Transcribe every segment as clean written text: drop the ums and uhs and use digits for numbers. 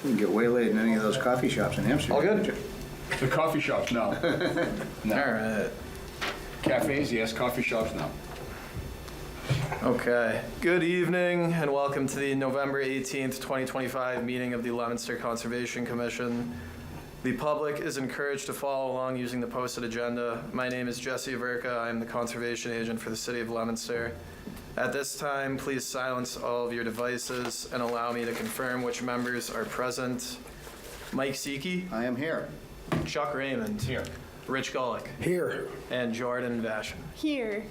You can get waylaid in any of those coffee shops in Amsterdam. All good? can't you? The coffee shops, no. No. All right. Cafes, yes. Coffee shops, no. Okay. Good evening and welcome to the November 18th, 2025 meeting of the Leominster Conservation Commission. The public is encouraged to follow along using the posted agenda. My name is Jesse Averka. I am the conservation agent for the city of Leominster. At this time, please silence all of your devices and allow me to confirm which members are present. Mike Seekey, I am here. Chuck Raymond, Here. Rich Gullick, Here. and Jordan Vashon. Here.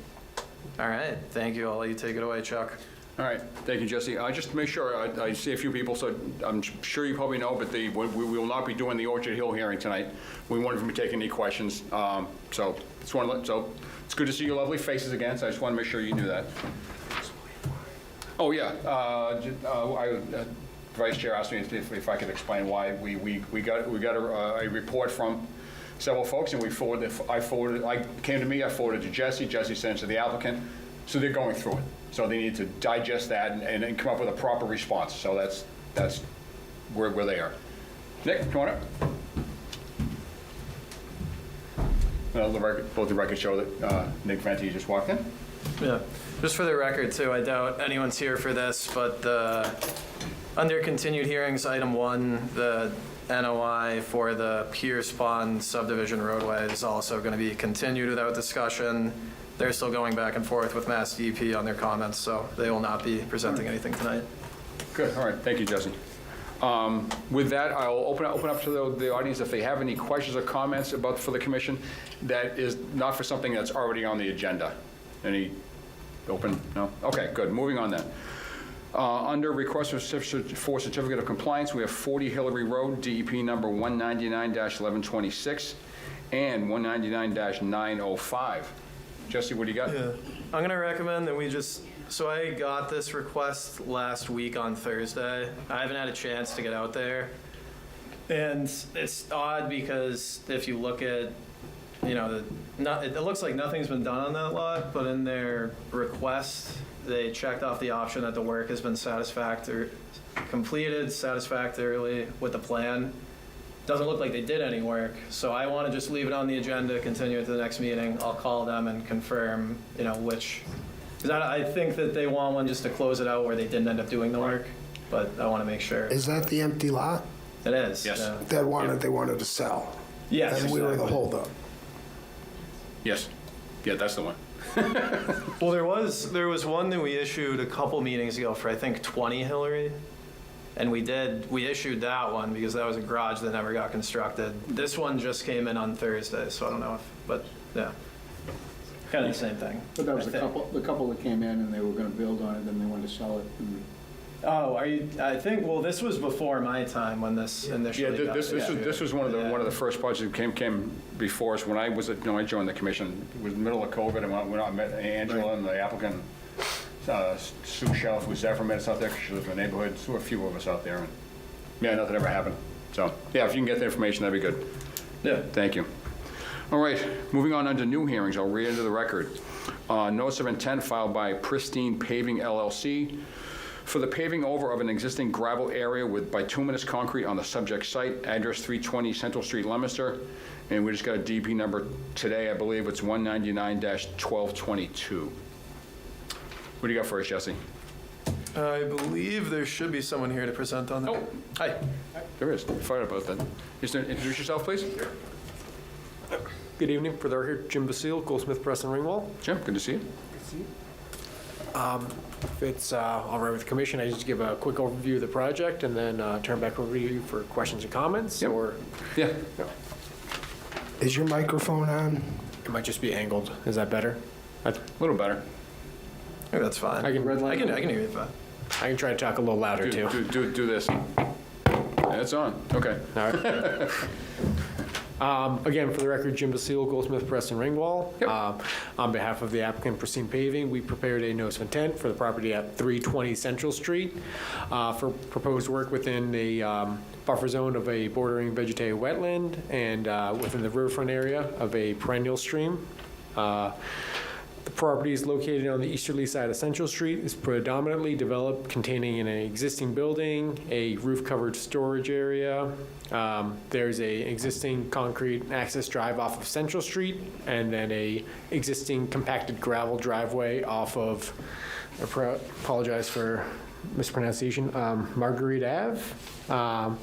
All right, thank you. I'll let you take it away, Chuck. All right, thank you, Jesse. Just to make sure, I see a few people, so I'm sure you probably know, but we will not be doing the Orchard Hill hearing tonight. We won't be taking any questions, so it's good to see your lovely faces again, so I just want to make sure you knew that. Oh, yeah, Vice Chair asked me if I could explain why we got a report from several folks, and I forwarded to Jesse. Jesse sent it to the applicant, so they're going through it. So they need to digest that and come up with a proper response. So that's where they are. Nick, come on up. Both the records show that Nick Venti just walked in. Yeah, just for the record too, I doubt anyone's here for this, but under continued hearings, item 1, the NOI for the Pierce Pond subdivision roadway is also going to be continued without discussion. They're still going back and forth with Mass DEP on their comments, so they will not be presenting anything tonight. Good, all right, thank you, Jesse. With that, I'll open up to the audience if they have any questions or comments for the commission that is not for something that's already on the agenda. Any open? No? Okay, good, moving on then. Under request for certificate of compliance, we have 40 Hillary Road, DEP number 199-1126 and 199-905. Jesse, what do you got? Yeah, I'm gonna recommend that so I got this request last week on Thursday. I haven't had a chance to get out there. And it's odd because if you look at, it looks like nothing's been done on that lot, but in their request, they checked off the option that the work has been completed satisfactorily with the plan. Doesn't look like they did any work, so I want to just leave it on the agenda, continue it to the next meeting. I'll call them and confirm, which, because I think that they want one just to close it out where they didn't end up doing the work, but I want to make sure. Is that the empty lot It is. Yes. Yeah. they wanted to sell? Yes. And we were the exactly. holdup. Yes. Yeah, that's the one. Well, there was one that we issued a couple meetings ago for I think 20 Hillary, and we issued that one because that was a garage that never got constructed. This one just came in on Thursday, so I don't know but yeah, kind of the same thing. But that was I the think. couple that came in and they were gonna build on it, then they wanted to sell it. Oh, I think, well, this was before my time when this initially got This was one of the first projects that came before us when I joined the commission. It was the middle of COVID, and when I met Angela and the applicant, Sue Shelf, who's ever met us out there because she lives in the neighborhood. There were a few of us out there, and yeah, nothing ever happened. So yeah, if you can get the information, that'd be good. Yeah. Thank you. All right, moving on under new hearings, I'll read into the record. Notice of intent filed by Pristine Paving LLC for the paving over of an existing gravel area with bituminous concrete on the subject site, address 320 Central Street, Leominster, and we just got a DP number today, I believe it's 199-1222. What do you got for us, Jesse? I believe there should be someone here to present on that. Oh. Hi. There is, fired about that. Just introduce yourself, please. Good evening. For the record, Jim Basile, Goldsmith Press and Ringwall. Jim, good to see you. If it's all right with the commission, I just give a quick overview of the project and then turn back over to you for questions and comments. Yep. Or Yeah. Is your microphone on? it might just be angled. Is that better? A little better. I think that's fine. I can hear you fine. I can try to talk a little louder too. Do this. Yeah, it's on. Okay. All right. Again, for the record, Jim Basile, Goldsmith Press and Ringwall. Yep. On behalf of the applicant, Pristine Paving, we prepared a notice of intent for the property at 320 Central Street for proposed work within the buffer zone of a bordering vegetated wetland and within the riverfront area of a perennial stream. The property is located on the easterly side of Central Street. It's predominantly developed containing an existing building, a roof-covered storage area. There's a existing concrete access drive off of Central Street, and then a existing compacted gravel driveway off of, apologize for mispronunciation, Marguerite Ave.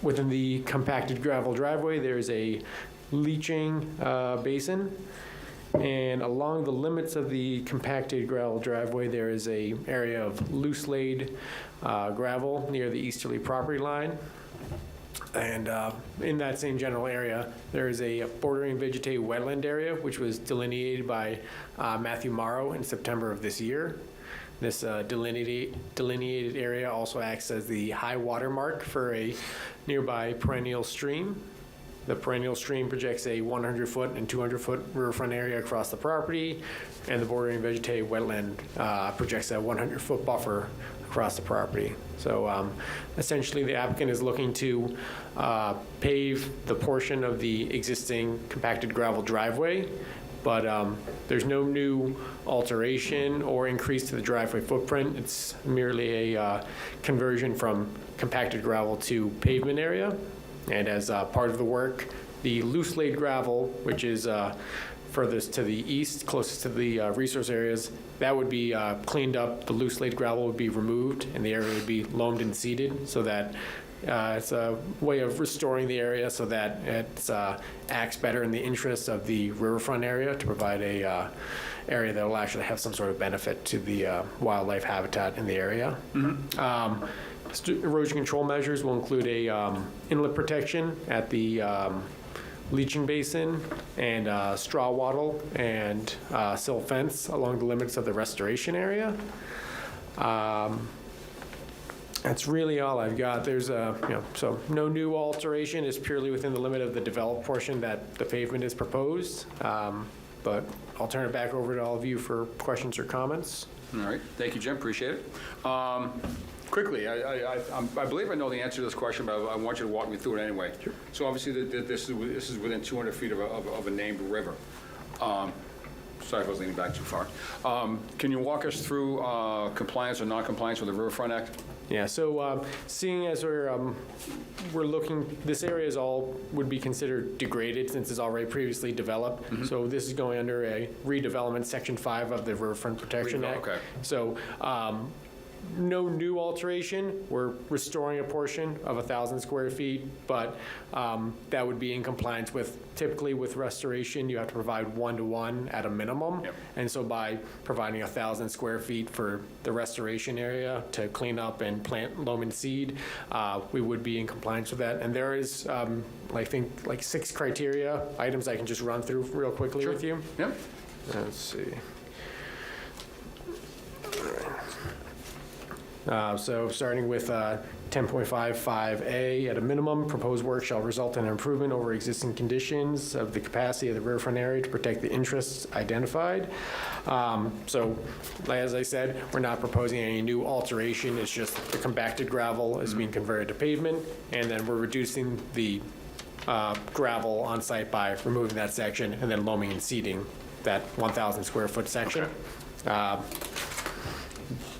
Within the compacted gravel driveway, there's a leaching basin. And along the limits of the compacted gravel driveway, there is a area of loose laid gravel near the easterly property line. And in that same general area, there is a bordering vegetated wetland area, which was delineated by Matthew Morrow in September of this year. This delineated area also acts as the high water mark for a nearby perennial stream. The perennial stream projects a 100-foot and 200-foot riverfront area across the property, and the bordering vegetated wetland projects a 100-foot buffer across the property. So essentially, the applicant is looking to pave the portion of the existing compacted gravel driveway, but there's no new alteration or increase to the driveway footprint. It's merely a conversion from compacted gravel to pavement area. And as part of the work, the loose laid gravel, which is furthest to the east, closest to the resource areas, that would be cleaned up. The loose laid gravel would be removed, and the area would be loamed and seeded, so that it's a way of restoring the area so that it acts better in the interest of the riverfront area to provide a area that will actually have some sort of benefit to the wildlife habitat in the area. Erosion control measures will include a inlet protection at the leaching basin and straw wattle and silt fence along the limits of the restoration area. That's really all I've got. There's so no new alteration. It's purely within the limit of the developed portion that the pavement is proposed. But I'll turn it back over to all of you for questions or comments. All right, thank you, Jim, appreciate it. Quickly, I believe I know the answer to this question, but I want you to walk me through it anyway. Sure. So obviously, this is within 200 feet of a named river. Sorry if I was leaning back too far. Can you walk us through compliance or non-compliance with the Riverfront Act? Yeah, so seeing as we're looking, this area is all would be considered degraded since it's already previously developed. Mm-hmm. So this is going under a redevelopment, Section 5 of the Riverfront Protection Act. Okay. So no new alteration. We're restoring a portion of 1,000 square feet, but that would be in compliance with, typically with restoration, you have to provide 1-to-1 at a minimum. Yep. And so by providing 1,000 square feet for the restoration area to clean up and plant loam and seed, we would be in compliance with that. And there is, I think, like 6 criteria items I can just run through real quickly with you. Yep. Let's see. So starting with 10.55A, at a minimum, proposed work shall result in an improvement over existing conditions of the capacity of the riverfront area to protect the interests identified. So as I said, we're not proposing any new alteration. It's just the compacted gravel is being converted to pavement, and then we're reducing the gravel on site by removing that section and then loaming and seeding that 1,000 square foot section. Okay.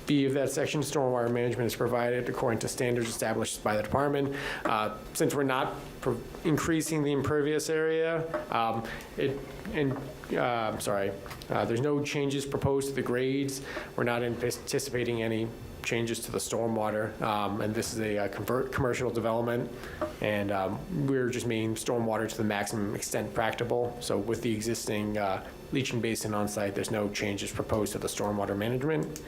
B of that section, stormwater management is provided according to standards established by the department. Since we're not increasing the impervious area, there's no changes proposed to the grades. We're not anticipating any changes to the stormwater, and this is a commercial development, and we're just meeting stormwater to the maximum extent practicable. So with the existing leaching basin on site, there's no changes proposed to the stormwater management.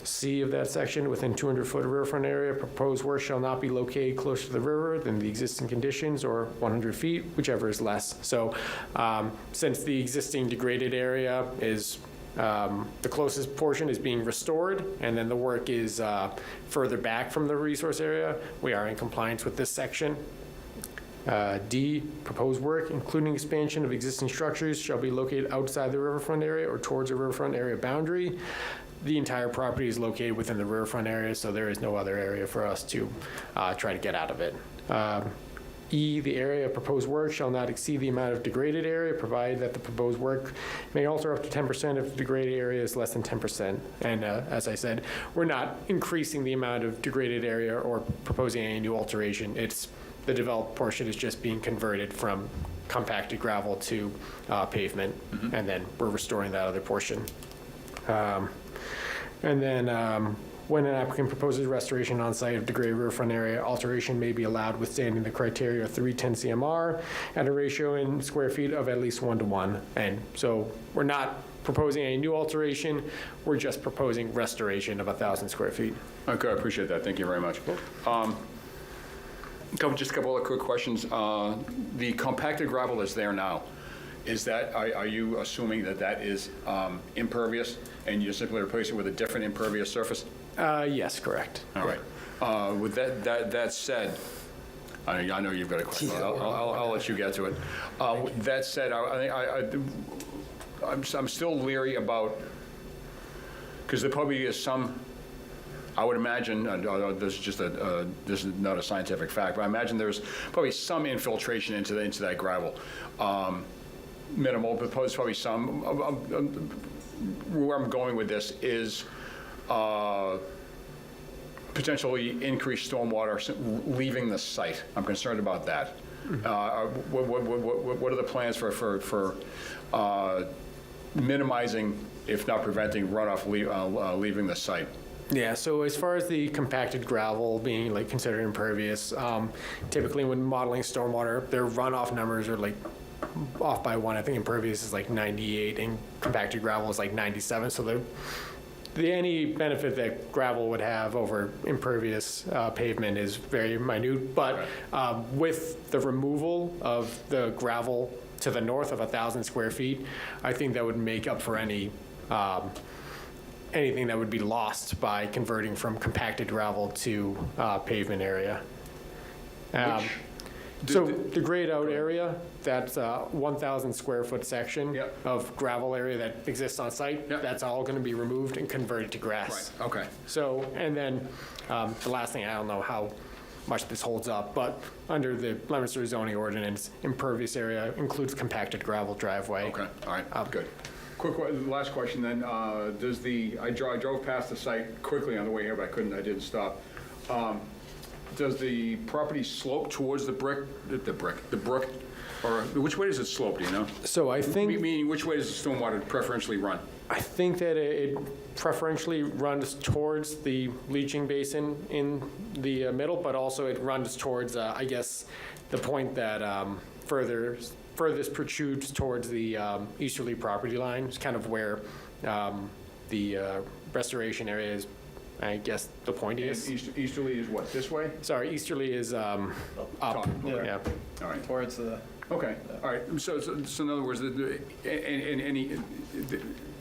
C of that section, within 200-foot riverfront area, proposed work shall not be located closer to the river than the existing conditions or 100 feet, whichever is less. So since the existing degraded area is the closest portion is being restored, and then the work is further back from the resource area, we are in compliance with this section. D, proposed work, including expansion of existing structures, shall be located outside the riverfront area or towards the riverfront area boundary. The entire property is located within the riverfront area, so there is no other area for us to try to get out of it. E, the area of proposed work shall not exceed the amount of degraded area, provided that the proposed work may alter up to 10% if the degraded area is less than 10%. And as I said, we're not increasing the amount of degraded area or proposing any new alteration. It's the developed portion is just being converted from compacted gravel to pavement, and then we're restoring that other portion. And then when an applicant proposes restoration on site of degraded riverfront area, alteration may be allowed withstanding the criteria of 310 CMR at a ratio in square feet of at least 1:1. And so we're not proposing any new alteration, we're just proposing restoration of 1,000 square feet. Okay, I appreciate that. Thank you very much. Just a couple of quick questions. The compacted gravel is there now. Is that, are you assuming that that is impervious and you simply replace it with a different impervious surface? Yes, correct. All right. With that said, I know you've got a question. I'll let you get to it. With that said, I'm still leery about, because there probably is some, I would imagine, this is just this is not a scientific fact, but I imagine there's probably some infiltration into that gravel. Minimal, but there's probably some. Where I'm going with this is potentially increased stormwater leaving the site. I'm concerned about that. What are the plans for minimizing, if not preventing, runoff leaving the site? Yeah, so as far as the compacted gravel being like considered impervious, typically when modeling stormwater, their runoff numbers are like off by one. I think impervious is like 98 and compacted gravel is like 97. So any benefit that gravel would have over impervious pavement is very minute. But with the removal of the gravel to the north of 1,000 square feet, I think that would make up for any anything that would be lost by converting from compacted gravel to pavement area. So the grayed out area, that's a 1,000 square foot section of gravel area that exists on site. That's all going to be removed and converted to grass. Right, okay. So, and then the last thing, I don't know how much this holds up, but under the Leominster zoning ordinance, impervious area includes compacted gravel driveway. Okay, all right, good. Last question then, I drove past the site quickly on the way here, but I didn't stop. Does the property slope towards the brook, or which way does it slope, do you know? So I think... Meaning, which way does the stormwater preferentially run? I think that it preferentially runs towards the leaching basin in the middle, but also it runs towards, I guess, the point that furthest protrudes towards the easterly property line. It's kind of where the restoration area is, I guess, the point is. Easterly is what, this way? Sorry, easterly is up. Top, okay. Yeah. All right. Towards the... Okay, all right. So in other words,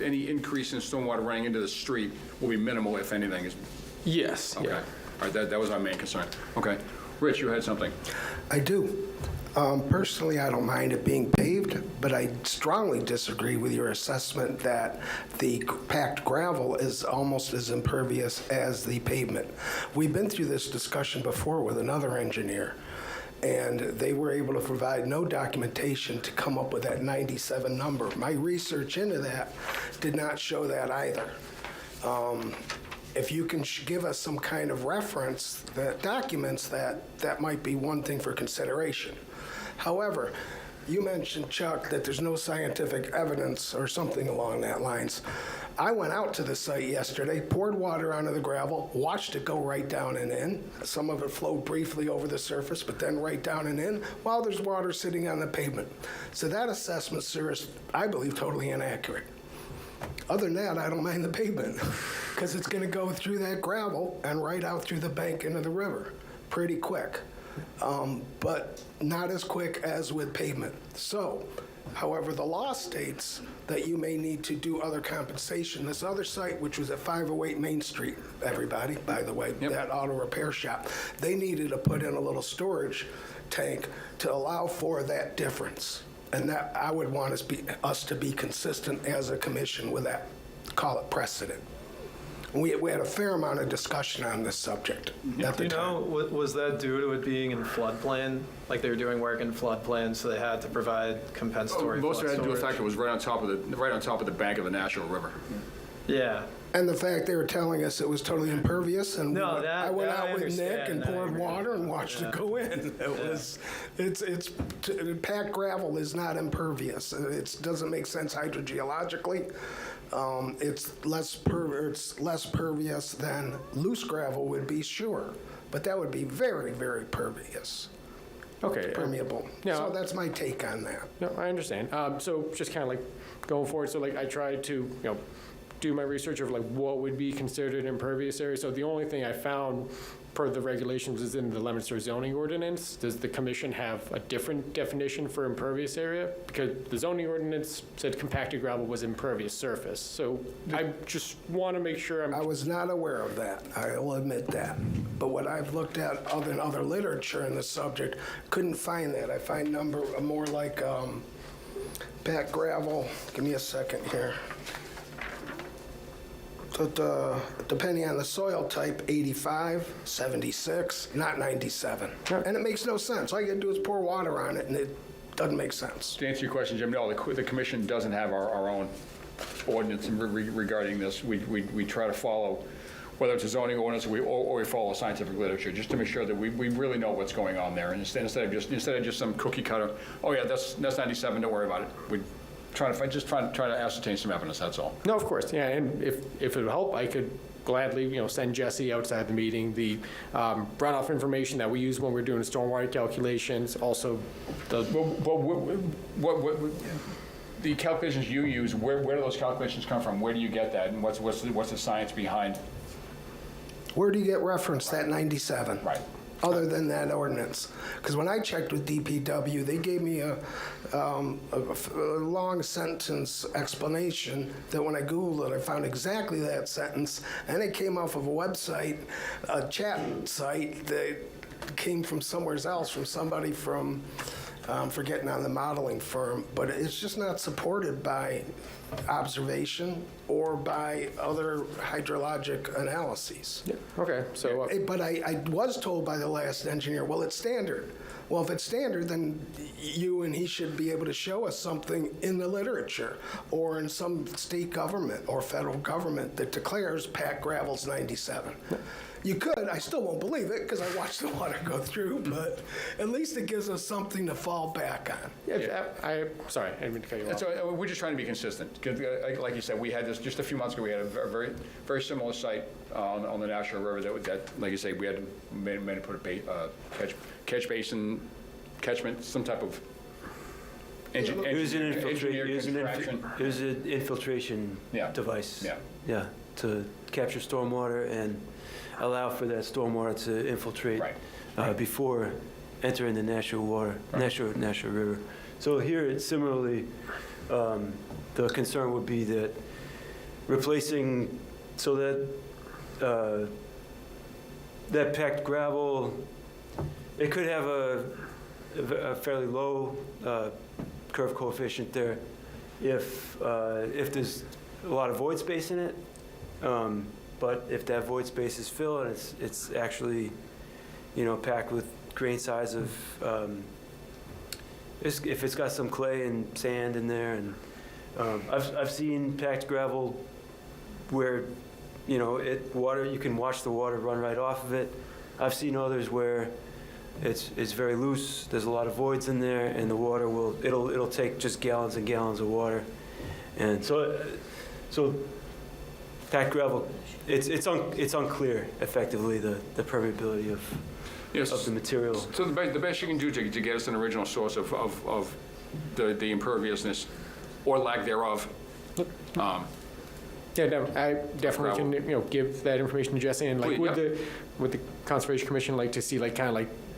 any increase in stormwater running into the street will be minimal, if anything. Yes. Okay. Yeah. All right, that was our main concern. Okay. Rich, you had something? I do. Personally, I don't mind it being paved, but I strongly disagree with your assessment that the packed gravel is almost as impervious as the pavement. We've been through this discussion before with another engineer, and they were able to provide no documentation to come up with that 97 number. My research into that did not show that either. If you can give us some kind of reference that documents that, that might be one thing for consideration. However, you mentioned, Chuck, that there's no scientific evidence or something along that lines. I went out to the site yesterday, poured water onto the gravel, watched it go right down and in. Some of it flowed briefly over the surface, but then right down and in, while there's water sitting on the pavement. So that assessment, sir, is, I believe, totally inaccurate. Other than that, I don't mind the pavement, because it's going to go through that gravel and right out through the bank into the river pretty quick. But not as quick as with pavement. So, however, the law states that you may need to do other compensation. This other site, which was at 508 Main Street, everybody, by the way, that auto repair shop, they needed to put in a little storage tank to allow for that difference. And that I would want us to be consistent as a commission with that, call it precedent. We had a fair amount of discussion on this subject at Do the you know, time. was that due to it being in floodplain? Like they were doing work in floodplain, so they had to provide compensatory Most of it flood had to do with the fact storage? it was right on top of the bank of the National River. Yeah. And the fact they were telling us it was totally impervious, and No, I went that I out with Nick understand, and that I poured agree. water and watched it go in. It's packed gravel is not impervious. It doesn't make sense hydrogeologically. It's less pervious than loose gravel would be, sure, but that would be very, very pervious, Okay. permeable. Yeah. So that's my take on that. No, I understand. So just kind of like going forward, so like I tried to, do my research of like what would be considered impervious area. So the only thing I found per the regulations is in the Leominster zoning ordinance. Does the commission have a different definition for impervious area? Because the zoning ordinance said compacted gravel was impervious surface. So I just want to make sure I was not aware of that, I will admit that. But what I've looked at in other literature in the subject, couldn't find that. I find more like packed gravel. Give me a second here. So depending on the soil type, 85, 76, not 97. And it makes no sense. All you gotta do is pour water on it, and it doesn't make sense. To answer your question, Jim, no, the commission doesn't have our own ordinance regarding this. We try to follow, whether it's a zoning ordinance or we follow scientific literature, just to make sure that we really know what's going on there. And instead of just some cookie cutter, oh yeah, that's 97, don't worry about it. We try to ascertain some evidence, that's all. No, of course, yeah, and if it would help, I could gladly, send Jesse outside the meeting the runoff information that we use when we're doing stormwater calculations, also the, What the calculations you use, where do those calculations come from? Where do you get that? And what's the science behind? Where do you get reference, that 97? Right. Other than that ordinance? Because when I checked with DPW, they gave me a long sentence explanation that when I Googled it, I found exactly that sentence, and it came off of a website, a chat site that came from somewhere else, from somebody from, forgetting on the modeling firm, but it's just not supported by observation or by other hydrologic analyses. okay, so, But I was told by the last engineer, well, it's standard. Well, if it's standard, then you and he should be able to show us something in the literature or in some state government or federal government that declares packed gravel's 97. You could, I still won't believe it because I watched the water go through, but at least it gives us something to fall back on. sorry, I didn't mean to cut you off. So we're just trying to be consistent. 'Cause, like you said, we had this just a few months ago. We had a very, very similar site on the National River that, like you say, we had made to put a catch basin, catchment, some type of It was an engineered contraption. it was an infiltration Yeah. device. Yeah. Yeah, to capture stormwater and allow for that stormwater to infiltrate Right. before entering the natural water, natural river. So here, it's similarly, the concern would be that replacing, so that that packed gravel, it could have a fairly low curve coefficient there if there's a lot of void space in it. But if that void space is filled and it's actually, packed with grain size of, if it's got some clay and sand in there, and I've seen packed gravel where, you can watch the water run right off of it. I've seen others where it's very loose, there's a lot of voids in there, and the water it'll take just gallons and gallons of water. And so packed gravel, it's unclear effectively the permeability of the material. So the best you can do to get us an original source of the imperviousness or lack thereof. Yeah, no, I definitely can, give that information to Jesse, and like, Please, would the Conservation Commission like to see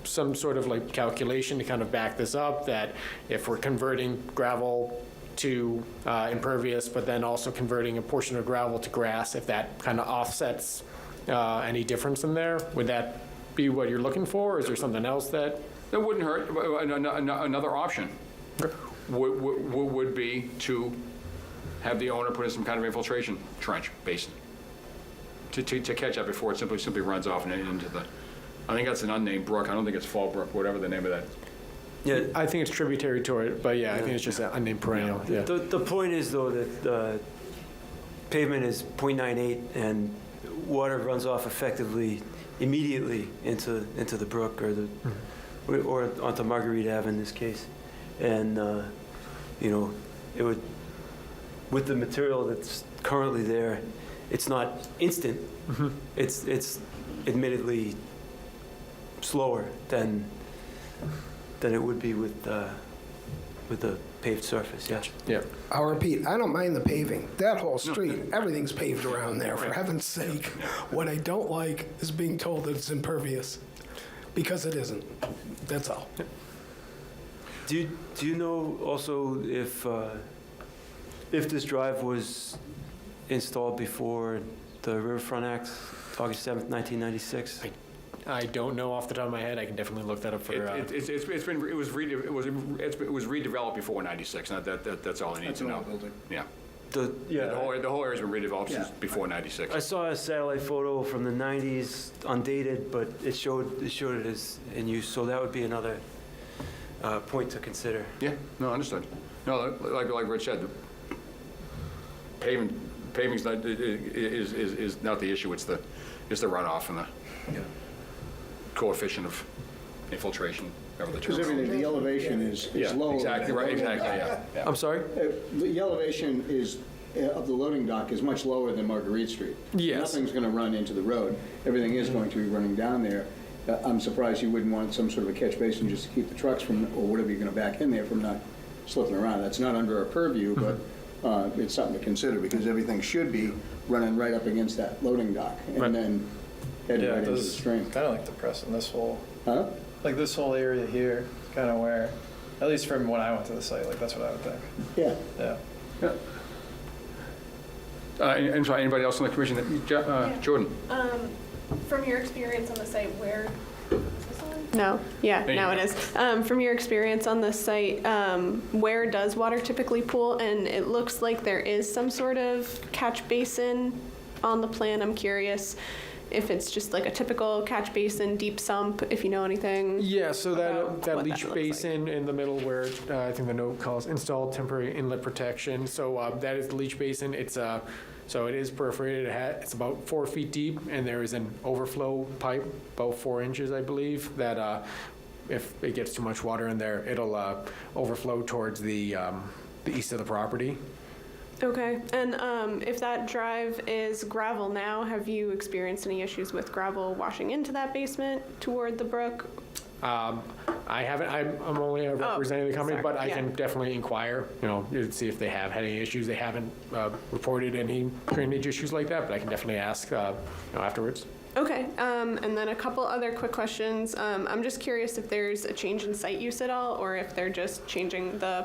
some sort of calculation to kind of back this up, that if we're converting gravel to impervious, but then also converting a portion of gravel to grass, if that kind of offsets any difference in there, would that be what you're looking for, or is there something else that? That wouldn't hurt. Another option would be to have the owner put in some kind of infiltration trench basin. to catch up before it simply runs off and into the, I think that's an unnamed brook. I don't think it's Fall Brook, whatever the name of that. Yeah, I think it's tributary to it, but yeah, I think it's just an unnamed perennial, yeah. the point is though that the pavement is .98 and water runs off effectively immediately into the brook or onto Marguerite Ave in this case. And, you know, it would, with the material that's currently there, it's not instant. It's admittedly slower than it would be with the paved surface, yeah. Yeah. I'll repeat, I don't mind the paving. That whole street, everything's paved around there, for heaven's sake. What I don't like is being told that it's impervious, because it isn't. That's all. Do you know also if this drive was installed before the Riverfront Act, August 7th, 1996? I don't know off the top of my head. I can definitely look that up for. It was redeveloped before '96. That's all I need to know. Yeah. The whole area's been redeveloped since before '96. I saw a satellite photo from the 90s, undated, but it showed it as in use, so that would be another point to consider. Yeah, no, understood. No, like Rich said, paving's not, is not the issue, it's the runoff and the coefficient of infiltration, whatever the term Because is. everything, the elevation is lower. Exactly, right, exactly, yeah. I'm sorry? The elevation is, of the loading dock is much lower than Marguerite Street. Yes. Nothing's going to run into the road. Everything is going to be running down there. I'm surprised you wouldn't want some sort of a catch basin just to keep the trucks from, or whatever you're going to back in there from not slipping around. That's not under our purview, but it's something to consider because everything should be running right up against that loading dock and then heading right into the stream. Kind of like depressing this whole, Huh? like this whole area here, kind of where, at least from when I went to the site, like that's what I would think. Yeah. Yeah. And sorry, anybody else on the commission? Jordan? From your experience on the site, where, is this on? No, yeah, There you now go. it is. From your experience on the site, where does water typically pool? And it looks like there is some sort of catch basin on the plan. I'm curious if it's just like a typical catch basin, deep sump, if you know anything. Yeah, so about that what leach looks basin in the middle where I think the note calls installed temporary inlet protection. So that is the leach basin. So it is perforated. It's about 4 feet deep, and there is an overflow pipe, about 4 inches, I believe, that if it gets too much water in there, it'll overflow towards the east of the property. Okay, and if that drive is gravel now, have you experienced any issues with gravel washing into that basement toward the brook? I haven't, I'm only representing the company, sorry, but I yeah. can definitely inquire, to see if they have had any issues. They haven't reported any drainage issues like that, but I can definitely ask, afterwards. Okay, and then a couple other quick questions. I'm just curious if there's a change in site use at all, or if they're just changing the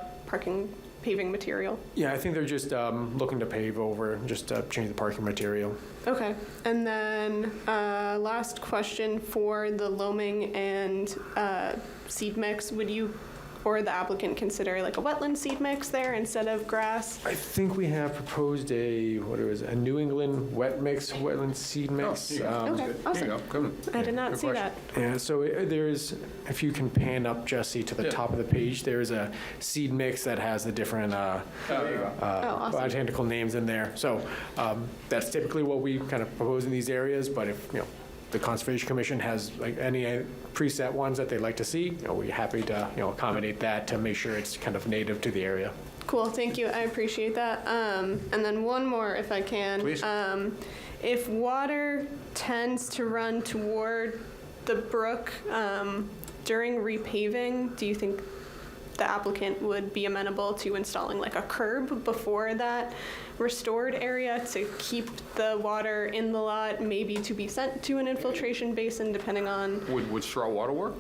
paving material. Yeah, I think they're just looking to pave over, just to change the parking material. Okay, and then last question for the loaming and seed mix, would you or the applicant consider like a wetland seed mix there instead of grass? I think we have proposed a New England wetland seed mix. Okay, There you awesome. go. Good. I did not Good see question. that. Yeah, so there's, if you can pan up, Jesse, to the top of the page, there's a seed mix that has the different awesome. botanical names in there. So that's typically what we kind of propose in these areas, but if, the Conservation Commission has like any preset ones that they'd like to see, we're happy to, accommodate that to make sure it's kind of native to the area. Cool, thank you, I appreciate that. And then one more, if I can. Please. If water tends to run toward the brook during repaving, do you think the applicant would be amenable to installing like a curb before that restored area to keep the water in the lot, maybe to be sent to an infiltration basin, depending on, Would straw water work?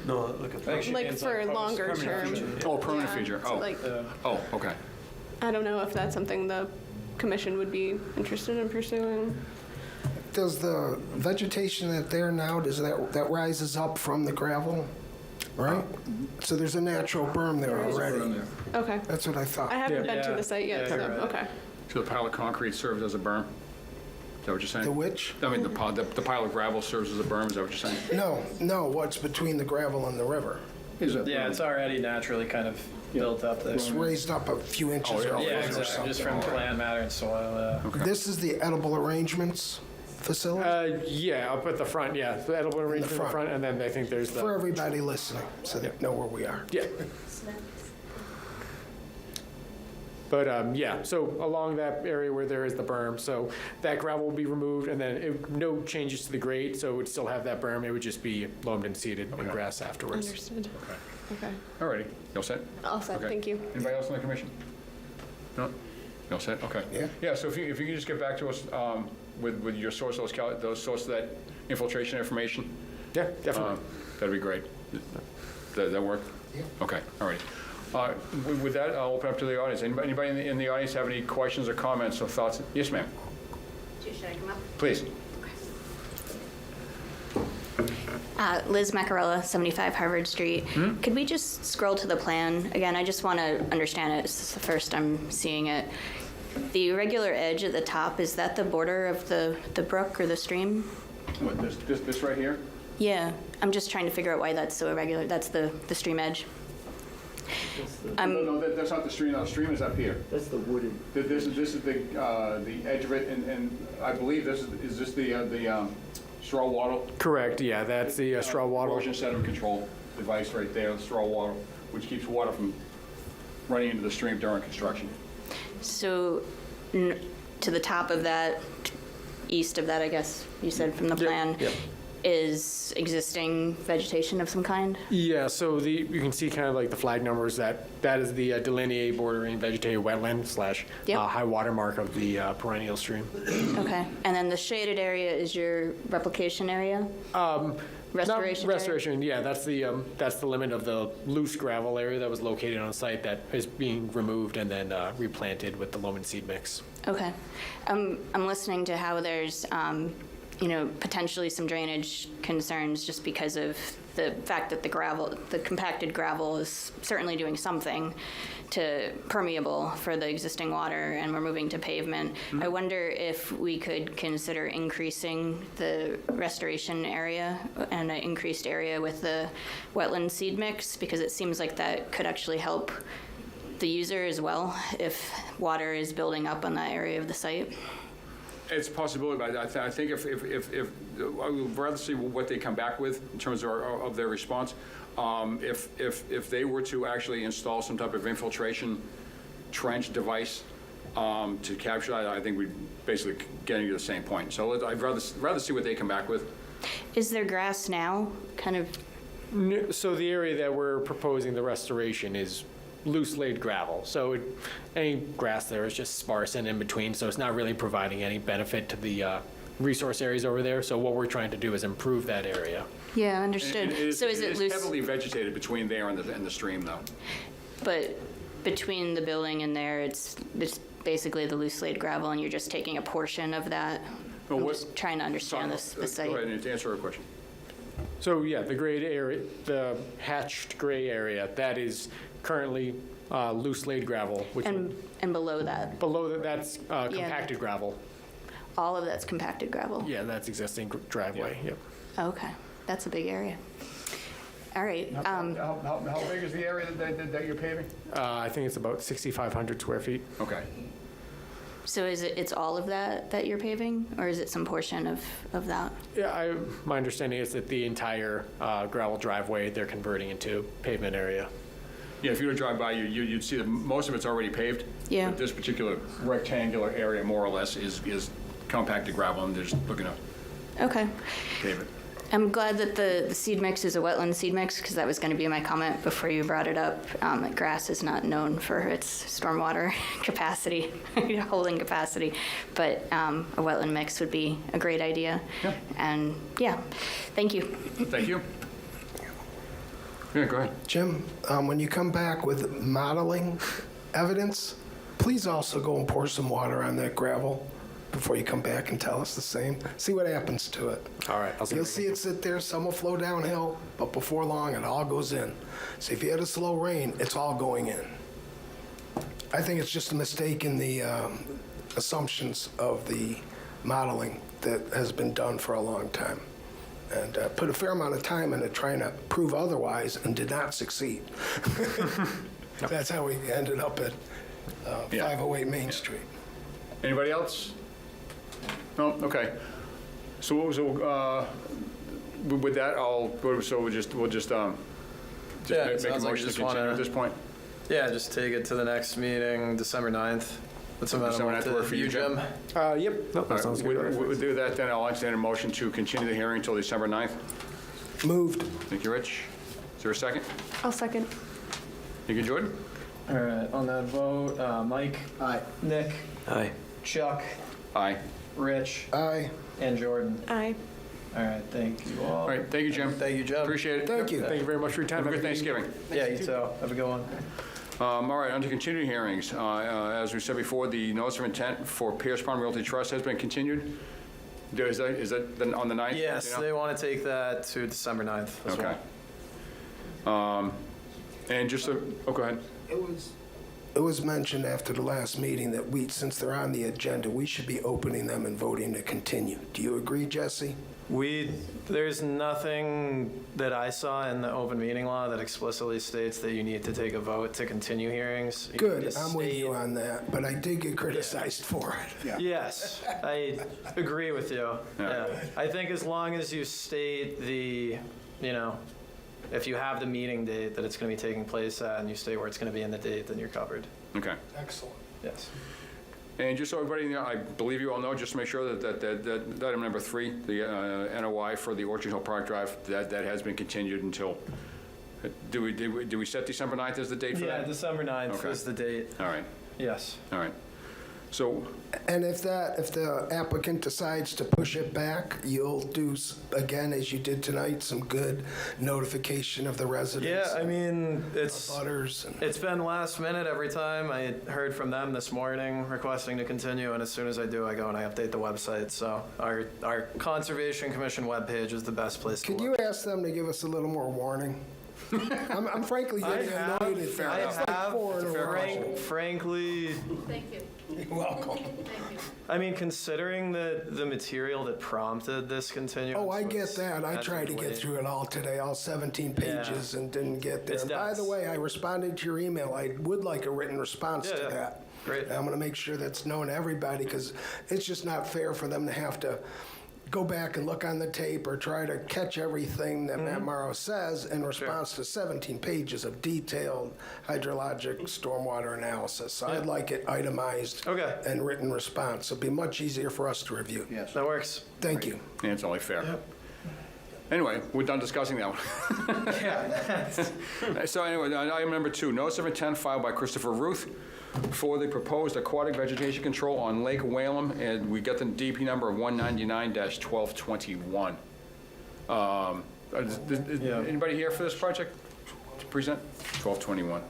No, look at that. like for longer term? Oh, permanent Yeah, feature. so Oh, like, oh, okay. I don't know if that's something the commission would be interested in pursuing. Does the vegetation that's there now, that rises up from the gravel, right? So there's a natural berm there already. Okay. That's what I thought. I haven't been to Yeah. the site yet, Yeah, so, you're right. okay. So the pile of concrete serves as a berm? Is that what you're saying? The which? I mean, the pile of gravel serves as a berm, is that what you're saying? No, what's between the gravel and the river? Is it? Yeah, it's already naturally kind of built up there. It's raised up a few inches yeah. or Yeah, or exactly, something. just from plant matter and soil, yeah. This is the edible arrangements facility? Yeah, up at the front, yeah, the edible arrangement in the front. front, and then I think there's For the, everybody listening, so they know where we are. yeah. But, yeah, so along that area where there is the berm, so that gravel will be removed, and then no changes to the grade, so it would still have that berm, it would just be loamed and seeded in grass afterwards. Understood. Okay. All righty, you all set? All set, Okay. thank you. Anybody else on the commission? No? You all set? Okay. Yeah. Yeah, so if you could just get back to us with your source, those source of that infiltration information, Yeah, definitely. that'd be great. Does that work? Yeah. Okay, all right. With that, I'll open up to the audience. Anybody in the audience have any questions or comments or thoughts? Yes, ma'am. Should I come up? Please. Liz Macarella, 75 Harvard Street. Could we just scroll to the plan? Again, I just want to understand it. This is the first I'm seeing it. The irregular edge at the top, is that the border of the brook or the stream? What, this right here? Yeah, I'm just trying to figure out why that's so irregular. That's the stream edge. No, that's not the stream. No, the stream is up here. That's the wooded. This is the edge of it, and I believe is this the straw wattle? Correct, yeah, that's the straw wattle. Erosion sediment control device right there, the straw wattle, which keeps water from running into the stream during construction. So to the top of that, east of that, I guess you said from the plan, yep. is existing vegetation of some kind? Yeah, so you can see kind of like the flag numbers, that is the delineated bordering vegetated wetland slash Yep. high water mark of the perennial stream. Okay, and then the shaded area is your replication area? Restoration Not area? restoration, yeah, that's the limit of the loose gravel area that was located on site that is being removed and then replanted with the loam and seed mix. Okay. I'm listening to how there's, potentially some drainage concerns just because of the fact that the compacted gravel is certainly doing something to permeable for the existing water, and we're moving to pavement. I wonder if we could consider increasing the restoration area and an increased area with the wetland seed mix, because it seems like that could actually help the user as well if water is building up on that area of the site. It's a possibility, but I think if I would rather see what they come back with in terms of their response. If they were to actually install some type of infiltration trench device to capture that, I think we'd basically getting to the same point. So I'd rather see what they come back with. Is there grass now? Kind of. So the area that we're proposing the restoration is loose laid gravel. So any grass there is just sparse and in between, so it's not really providing any benefit to the resource areas over there. So what we're trying to do is improve that area. Yeah, understood. So is it It is loose? heavily vegetated between there and the stream, though. But between the building and there, it's basically the loose laid gravel, and you're just taking a portion of that. Well, I'm what- just trying to understand the site. Go ahead and answer her question. So yeah, the gray area, the hatched gray area, that is currently loose laid gravel, which And below that, below that's compacted gravel. all of that's compacted gravel? Yeah, that's existing driveway, yep. Okay, that's a big area. All right. How big is the area that you're paving? I think it's about 6,500 square feet. Okay. So it's all of that you're paving, or is it some portion of that? Yeah, my understanding is that the entire gravel driveway, they're converting into pavement area. Yeah, if you were to drive by, you'd see that most of it's already paved. Yeah. But this particular rectangular area, more or less, is compacted gravel, and they're just looking to Okay. pave it. I'm glad that the seed mix is a wetland seed mix, because that was going to be my comment before you brought it up. That grass is not known for its stormwater capacity, holding capacity, but a wetland mix would be a great idea. Yeah. And yeah, thank you. Thank you. Yeah, go ahead. Jim, when you come back with modeling evidence, please also go and pour some water on that gravel before you come back and tell us the same. See what happens to it. All right. You'll see it sit there, some will flow downhill, but before long, it all goes in. So if you had a slow rain, it's all going in. I think it's just a mistake in the assumptions of the modeling that has been done for a long time. And put a fair amount of time into trying to prove otherwise and did not succeed. That's how we ended up at 508 Main Street. Anybody else? No? Okay. So with that, we'll just Yeah, it make a sounds like motion you to just continue wanna- at this point. Yeah, just take it to the next meeting, December 9th. That's December amenable 9th to work for you, Jim? Yep, All that right, sounds We'll good. do that, then I'll entertain a motion to continue the hearing until December 9th. Moved. Thank you, Rich. Is there a second? I'll second. Thank you, Jordan. All right, on that vote, Mike, Aye. Nick, Aye. Chuck, Aye. Rich, Aye. and Jordan. Aye. All right, thank you all. All right, thank you, Jim. Thank you, Jim. Appreciate it. Thank you. Thank you very much for your time. Have a good Thanksgiving. Yeah, you too. Have a good one. All right, under continued hearings, as we said before, the notice of intent for Pierce Pond Realty Trust has been continued. Is that then on the 9th? Yes, you know? they want to take that to December 9th as Okay. well. And just, go ahead. It was mentioned after the last meeting that since they're on the agenda, we should be opening them and voting to continue. Do you agree, Jesse? There's nothing that I saw in the open meeting law that explicitly states that you need to take a vote to continue hearings. You Good, just I'm with state- you on that, but I did get criticized for it. Yes, I agree with you. Yeah. Yeah. I think as long as you state if you have the meeting date that it's going to be taking place at and you state where it's going to be in the date, then you're covered. Okay. Excellent. Yes. And just so everybody, I believe you all know, just to make sure that item number 3, the NOI for the Orchard Hill Park Drive, that has been continued until, do we set December 9th as the date for Yeah, that? December 9th Okay. is the date. All right, Yes. all right. So, And if the applicant decides to push it back, you'll do, again, as you did tonight, some good notification of the residents. Yeah, I mean, Butters. it's been last minute every time. I heard from them this morning requesting to continue, and as soon as I do, I go and I update the website. So our Conservation Commission webpage is the best place to Could look. you ask them to give us a little more warning? I'm frankly getting annoyed at that. It's like 4 in a row. Frankly, You're welcome. I mean, considering the material that prompted this continuance. Oh, I get was that. I tried to get ethically- through it all today, all 17 pages, and didn't get there. It's And by dense. the way, I responded to your email. I would like a written response Yeah, to yeah. that. Great. And I'm going to make sure that's known to everybody, because it's just not fair for them to have to go back and look on the tape or try to catch everything that Matt Morrow says in response to 17 pages of detailed hydrologic stormwater analysis. So I'd like it itemized Okay. and written response. It'd be much easier for us to review. Yes. That works. Thank you. and it's only fair. Anyway, we're done discussing that one. Yeah. So anyway, item number 2, notice of intent filed by Christopher Ruth for the proposed aquatic vegetation control on Lake Whalum, and we got the DP number of 199-1221. Yeah. Anybody here for this project to present? 1221.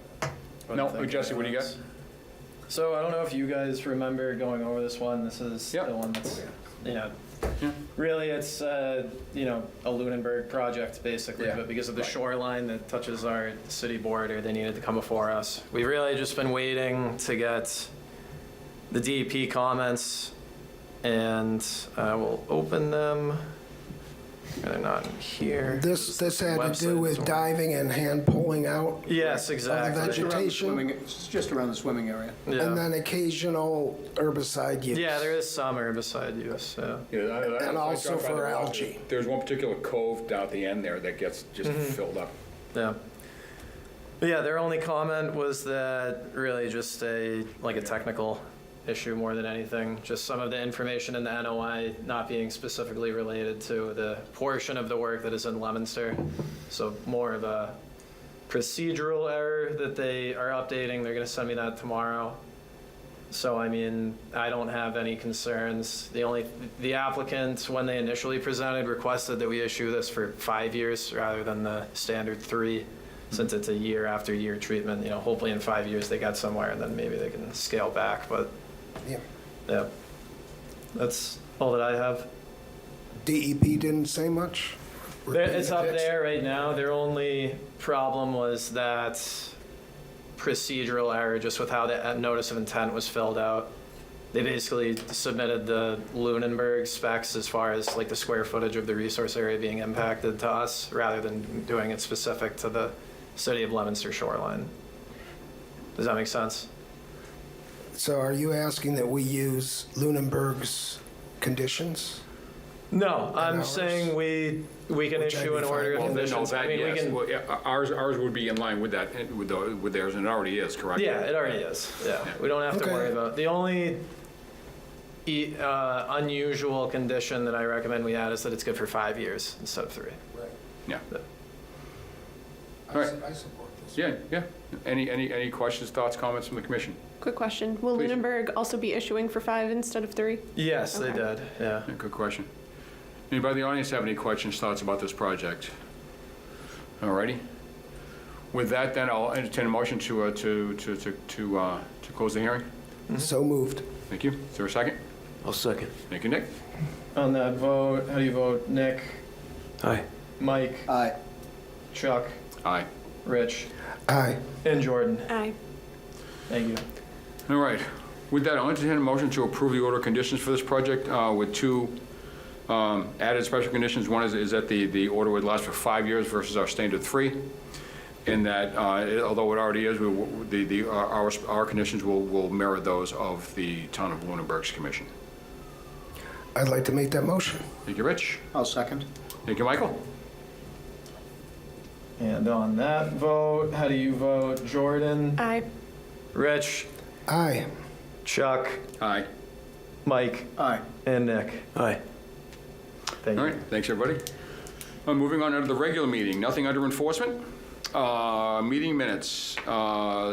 No, Jesse, what do you got? So I don't know if you guys remember going over this one. This is Yep. the one that's, Yeah. really it's, a Lunenburg project basically, Yeah. but because of the Right. shoreline that touches our city border, they needed to come before us. We've really just been waiting to get the DEP comments, and we'll open them. They're not in here. This had to do Website, with so- diving and hand pulling out Yes, of the exactly. vegetation, It's just around the swimming area. and Yeah. then occasional herbicide use. Yeah, there is some herbicide use, yeah. And also for algae. There's one particular cove down at the end there that gets just filled up. Yeah. But yeah, their only comment was that really just a technical issue more than anything. Just some of the information in the NOI not being specifically related to the portion of the work that is in Leominster. So more of a procedural error that they are updating. They're gonna send me that tomorrow. So, I mean, I don't have any concerns. The applicant, when they initially presented, requested that we issue this for 5 years rather than the standard 3, since it's a year after year treatment. Hopefully in 5 years they got somewhere and then maybe they can scale back, but yeah. That's all that I have. DEP didn't say much? It's up there right now. Their only problem was that procedural error just with how the notice of intent was filled out. They basically submitted the Lunenburg specs as far as like the square footage of the resource area being impacted to us, rather than doing it specific to the city of Leominster shoreline. Does that make sense? So are you asking that we use Lunenburg's conditions? No, I'm ours? saying we can Which I'd issue be an fine order of with. Well, no, conditions. I that, mean, we yes. can. Well, yeah, ours would be in line with that, with theirs, and it already is, correct? Yeah, it already is. Yeah, we don't have to Okay. worry about. The only unusual condition that I recommend we add is that it's good for 5 years instead of 3. Yeah. But- All right. I support this. Yeah, yeah. Any questions, thoughts, comments from the commission? Quick question. Will Please. Lunenburg also be issuing for 5 instead of 3? Yes, they Okay. did. Yeah. Yeah, good question. Anybody in the audience have any questions, thoughts about this project? All righty. With that, then I'll entertain a motion to close the hearing. So moved. Thank you. Is there a second? I'll second. Thank you, Nick. On that vote, how do you vote? Nick, Aye. Mike, Aye. Chuck, Aye. Rich, Aye. and Jordan. Aye. Thank you. All right. With that, I'll entertain a motion to approve the order of conditions for this project with 2 added special conditions. One is that the order would last for 5 years versus our standard 3. And that, although it already is, our conditions will mirror those of the town of Lunenburg's commission. I'd like to make that motion. Thank you, Rich. I'll second. Thank you, Michael. And on that vote, how do you vote? Jordan, Aye. Rich, Aye. Chuck, Aye. Mike, Aye. and Nick. Aye. Thank All you. right, thanks, everybody. Moving on to the regular meeting, nothing under enforcement. Meeting minutes,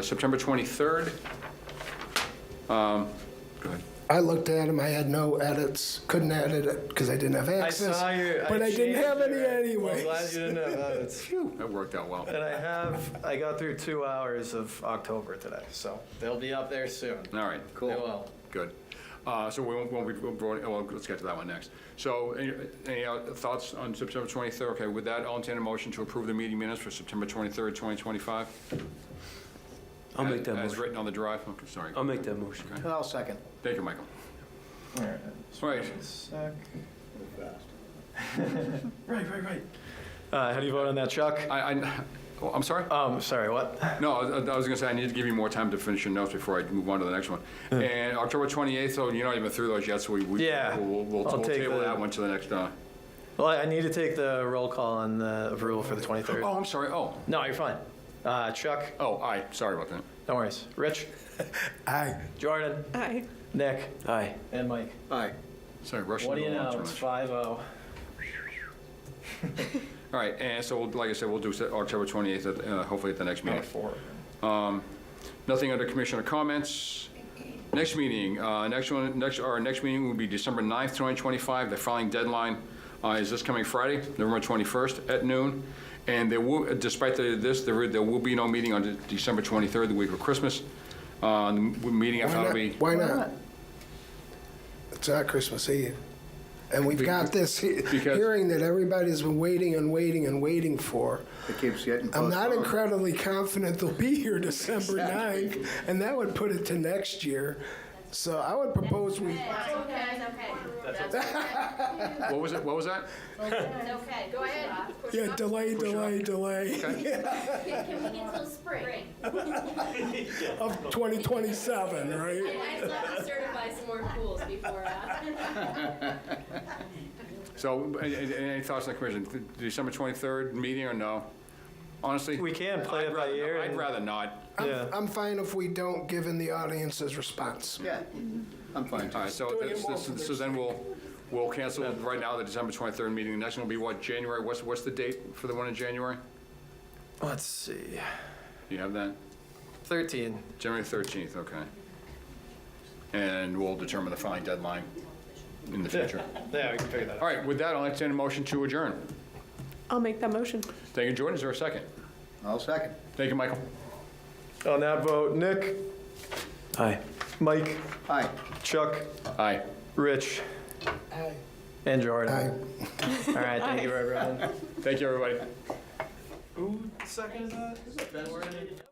September 23rd. Go ahead. I looked at them, I had no edits, couldn't edit it because I didn't have access. But I didn't have any anyway. I'm glad you didn't have edits. That worked out well. And I got through 2 hours of October today, so they'll be up there soon. All right, They will. good. So we won't be voting, well, let's get to that one next. So any thoughts on September 23rd? Okay, with that, I'll entertain a motion to approve the meeting minutes for September 23rd, 2025. I'll make that As motion. written on the drive. Okay, sorry. I'll make that motion. I'll second. Thank you, Michael. All right. Right. Sec. Right. How do you vote on that, Chuck? I'm sorry? Sorry, what? No, I was gonna say, I need to give you more time to finish your notes before I move on to the next one. And October 28th, so you're not even through those yet, so Yeah, we'll I'll take table the- that one to the next, Well, I need to take the roll call on the approval for the 23rd. oh, I'm sorry, No, you're fine. Chuck, oh, aye, sorry about that. no worries. Rich, Aye. Jordan, Aye. Nick, Aye. and Mike. Aye. Sorry, rushing. What do to you go on know? too It's much. 5-0. All right, and so, like I said, we'll do October 28th, hopefully at the next meeting. 4. Nothing under commissioner comments. Next meeting, our next meeting will be December 9th, 2025. The filing deadline is this coming Friday, November 21st at noon. And there will, despite this, there will be no meeting on December 23rd, the week of Christmas. The meeting after that'll be, Why not? It's not Christmas Eve. And we've got this hearing that everybody's been waiting and waiting and waiting for. It keeps getting I'm not postponed. incredibly confident they'll be here December 9th, and that would put it to next year. So I would propose we, what was that? Okay, go ahead. yeah, delay. Can we get till spring? Of 2027, right? I still have to certify some more pools before, So, any thoughts on the commission? December 23rd meeting or no? Honestly? We can play it by ear. I'd rather not. Yeah. I'm fine if we don't, given the audience's response. Yeah, I'm fine. All right, so Doing it more for their then we'll cancel right now the December 23rd meeting. The next one will be what, January? What's the date for the one in January? Let's see. You have that? 13. January 13th, okay. And we'll determine the filing deadline in the future. Yeah, we can figure that out. All right, with that, I'll entertain a motion to adjourn. I'll make that motion. Thank you, Jordan. Is there a second? I'll second. Thank you, Michael. On that vote, Nick, Aye. Mike, Aye. Chuck, Aye. Rich, and Jordan. Aye. All right, thank you, everyone. Thank you, everybody. Who seconded that?